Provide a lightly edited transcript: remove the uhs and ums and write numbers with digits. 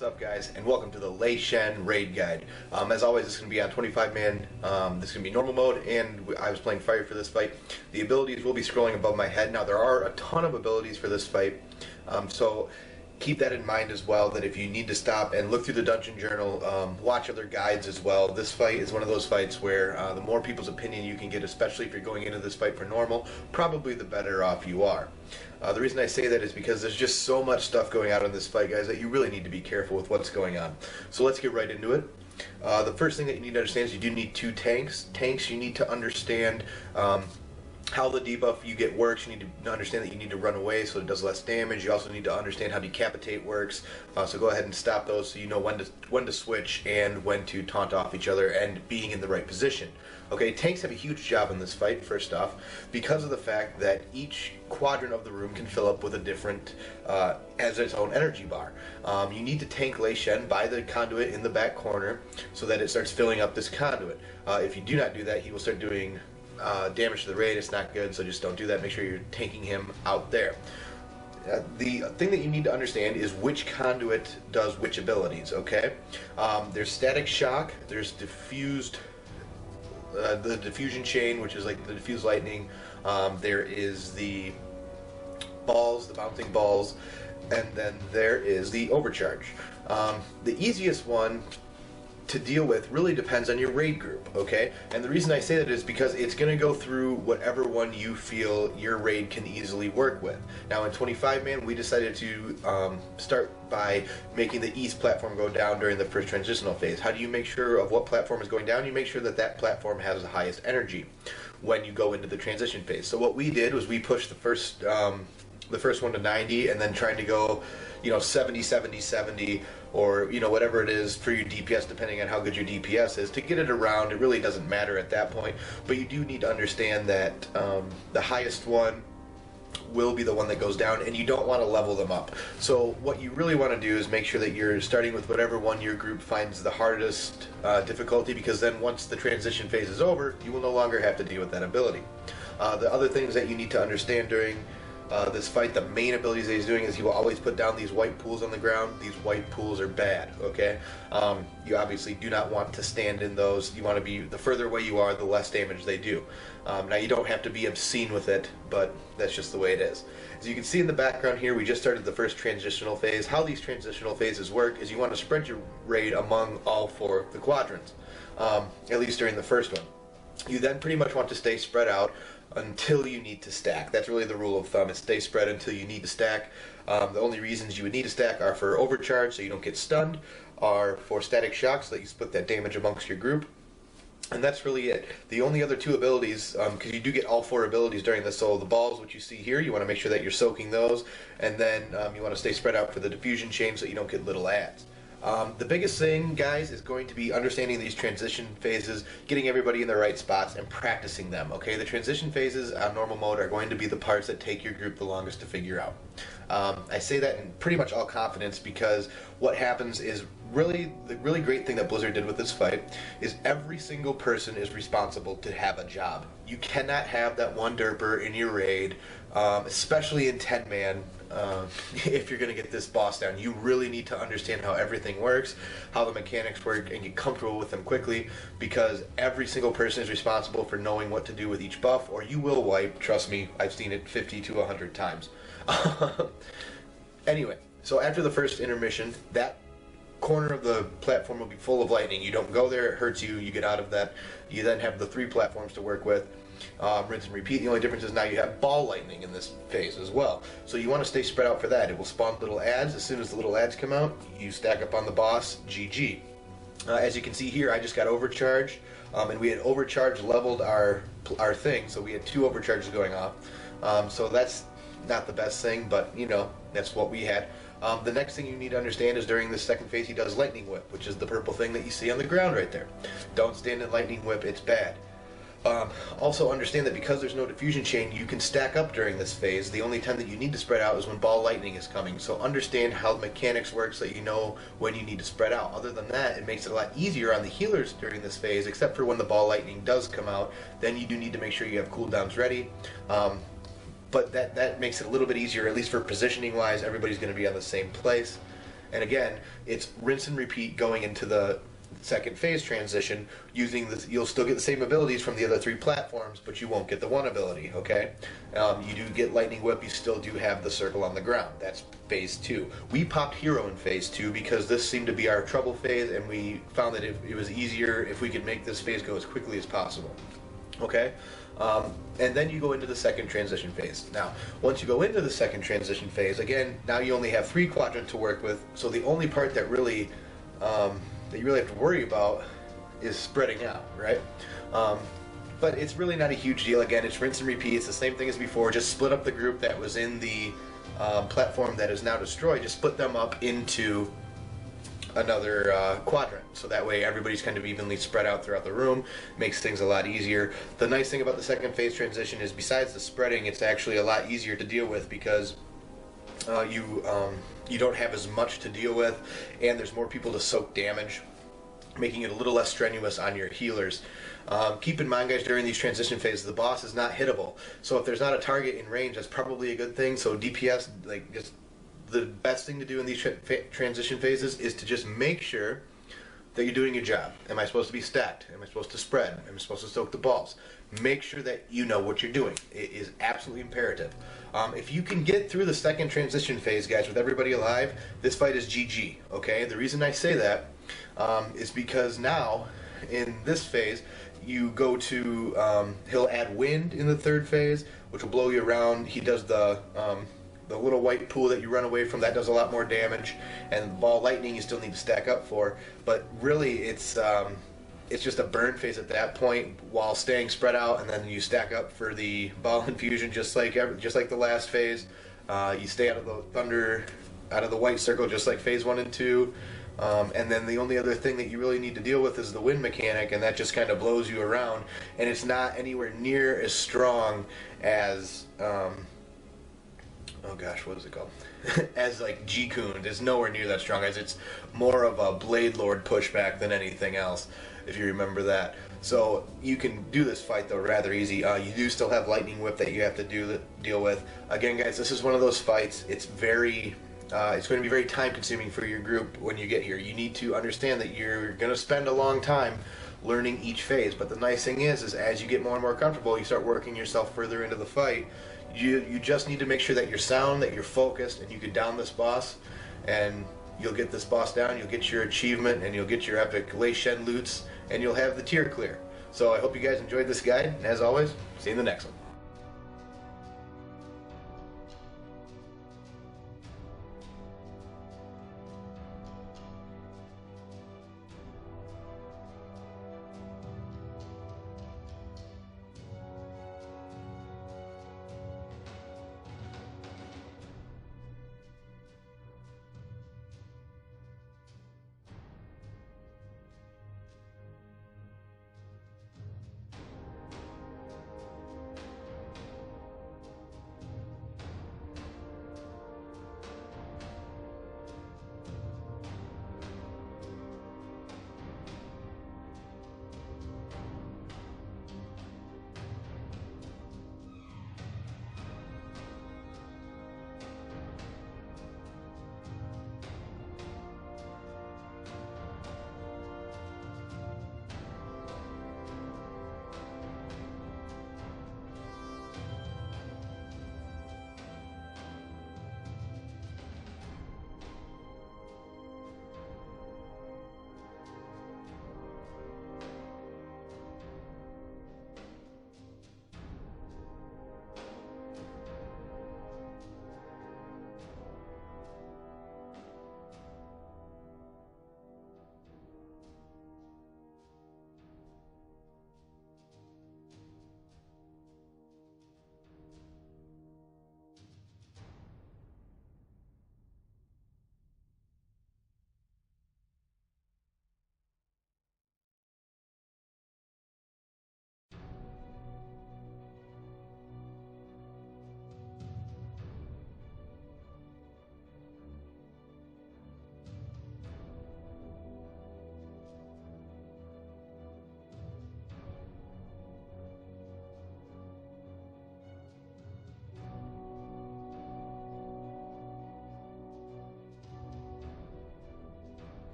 What's up, guys, and welcome to the Lei Shen Raid Guide. As always, this is going to be on 25-man. This is going to be normal mode, and I was playing fire for this fight. The abilities will be scrolling above my head. Now, there are a ton of abilities for this fight, so keep that in mind as well, that if you need to stop and look through the dungeon journal, watch other guides as well. This fight is one of those fights where the more people's opinion you can get, especially if you're going into this fight for normal, probably the better off you are. The reason I say that is because there's just so much stuff going on in this fight, guys, that you really need to be careful with what's going on. So let's get right into it. The first thing that you need to understand is you do need two tanks. Tanks, you need to understand how the debuff you get works. You need to understand that you need to run away so it does less damage. You also need to understand how decapitate works. So go ahead and stop those so you know when to switch and when to taunt off each other and being in the right position. Okay, tanks have a huge job in this fight, first off, because of the fact that each quadrant of the room can fill up with a different, has its own energy bar. You need to tank Lei Shen by the conduit in the back corner so that it starts filling up this conduit. If you do not do that, he will start doing damage to the raid. It's not good, so just don't do that. Make sure you're tanking him out there. The thing that you need to understand is which conduit does which abilities, okay? There's static shock, there's diffused, the diffusion chain, which is like the diffuse lightning. There is the balls, the bouncing balls, and then there is the overcharge. The easiest one to deal with really depends on your raid group, okay? And the reason I say that is because it's going to go through whatever one you feel your raid can easily work with. Now in 25-man, we decided to start by making the east platform go down during the first transitional phase. How do you make sure of what platform is going down? You make sure that that platform has the highest energy when you go into the transition phase. So what we did was we pushed the first one to 90 and then trying to go, 70, 70, 70, or whatever it is for your DPS, depending on how good your DPS is, to get it around. It really doesn't matter at that point, but you do need to understand that the highest one will be the one that goes down, and you don't want to level them up. So what you really want to do is make sure that you're starting with whatever one your group finds the hardest difficulty, because then once the transition phase is over, you will no longer have to deal with that ability. The other things that you need to understand during this fight, the main abilities that he's doing is he will always put down these white pools on the ground. These white pools are bad, okay? You obviously do not want to stand in those. You want to be, the further away you are, the less damage they do. Now you don't have to be obscene with it, but that's just the way it is. As you can see in the background here, we just started the first transitional phase. How these transitional phases work is you want to spread your raid among all four of the quadrants, at least during the first one. You then pretty much want to stay spread out until you need to stack. That's really the rule of thumb, is stay spread until you need to stack. The only reasons you would need to stack are for overcharge, so you don't get stunned, are for static shock, so that you split that damage amongst your group. And that's really it. The only other two abilities, because you do get all four abilities during this, so the balls, which you see here, you want to make sure that you're soaking those, and then you want to stay spread out for the diffusion chain so you don't get little ads. The biggest thing, guys, is going to be understanding these transition phases, getting everybody in the right spots, and practicing them, okay? The transition phases on normal mode are going to be the parts that take your group the longest to figure out. I say that in pretty much all confidence because what happens is the really great thing that Blizzard did with this fight is every single person is responsible to have a job. You cannot have that one derper in your raid, especially in 10-man, if you're going to get this boss down. You really need to understand how everything works, how the mechanics work, and get comfortable with them quickly, because every single person is responsible for knowing what to do with each buff, or you will wipe. Trust me, I've seen it 50 to 100 times. Anyway, so after the first intermission, that corner of the platform will be full of lightning. You don't go there, it hurts you, you get out of that. You then have the three platforms to work with. Rinse and repeat. The only difference is now you have ball lightning in this phase as well. So you want to stay spread out for that. It will spawn little ads. As soon as the little ads come out, you stack up on the boss, GG. As you can see here, I just got overcharged, and we had overcharged leveled our thing, so we had two overcharges going off. So that's not the best thing, but that's what we had. The next thing you need to understand is during this second phase he does lightning whip, which is the purple thing that you see on the ground right there. Don't stand in lightning whip, it's bad. Also understand that because there's no diffusion chain, you can stack up during this phase. The only time that you need to spread out is when ball lightning is coming. So understand how the mechanics work so that you know when you need to spread out. Other than that, it makes it a lot easier on the healers during this phase, except for when the ball lightning does come out. Then you do need to make sure you have cooldowns ready. But that makes it a little bit easier, at least for positioning wise. Everybody's going to be on the same place. And again, it's rinse and repeat going into the second phase transition using this. You'll still get the same abilities from the other 3 platforms, but you won't get the 1 ability, okay? You do get Lightning Whip, you still do have the circle on the ground. That's phase 2. We popped Hero in phase 2 because this seemed to be our trouble phase, and we found that it was easier if we could make this phase go as quickly as possible, okay? And then you go into the second transition phase. Now, once you go into the second transition phase, again, now you only have 3 quadrant to work with, so the only part that really that you really have to worry about is spreading out, right? But it's really not a huge deal. Again, it's rinse and repeat. It's the same thing as before. Just split up the group that was in the platform that is now destroyed. Just split them up into another quadrant, so that way everybody's kind of evenly spread out throughout the room. Makes things a lot easier. The nice thing about the second phase transition is, besides the spreading, it's actually a lot easier to deal with because you don't have as much to deal with, and there's more people to soak damage, making it a little less strenuous on your healers. Keep in mind, guys, during these transition phases, the boss is not hittable. So if there's not a target in range, that's probably a good thing. So DPS, like, just the best thing to do in these transition phases is to just make sure that you're doing your job. Am I supposed to be stacked? Am I supposed to spread? Am I supposed to soak the balls? Make sure that you know what you're doing. It is absolutely imperative. If you can get through the second transition phase, guys, with everybody alive, this fight is GG, okay? The reason I say that is because now, in this phase, you go to, he'll add wind in the third phase, which will blow you around. He does the little white pool that you run away from, that does a lot more damage, and ball lightning you still need to stack up for, but really it's just a burn phase at that point while staying spread out, and then you stack up for the ball infusion just like the last phase. You stay out of the thunder, out of the white circle just like phase 1 and 2. And then the only other thing that you really need to deal with is the wind mechanic, and that just kind of blows you around, and it's not anywhere near as strong as oh gosh, what is it called? As like G-Kun. It's nowhere near that strong, as it's more of a Blade Lord pushback than anything else, if you remember that. So you can do this fight though rather easy. You do still have Lightning Whip that you have to deal with. Again, guys, this is one of those fights. It's very it's going to be very time consuming for your group when you get here. You need to understand that you're going to spend a long time learning each phase, but the nice thing is as you get more and more comfortable, you start working yourself further into the fight. You just need to make sure that you're sound, that you're focused, and you can down this boss, and you'll get this boss down, you'll get your achievement, and you'll get your epic Lei Shen loots, and you'll have the tier clear. So I hope you guys enjoyed this guide, and as always, see you in the next one.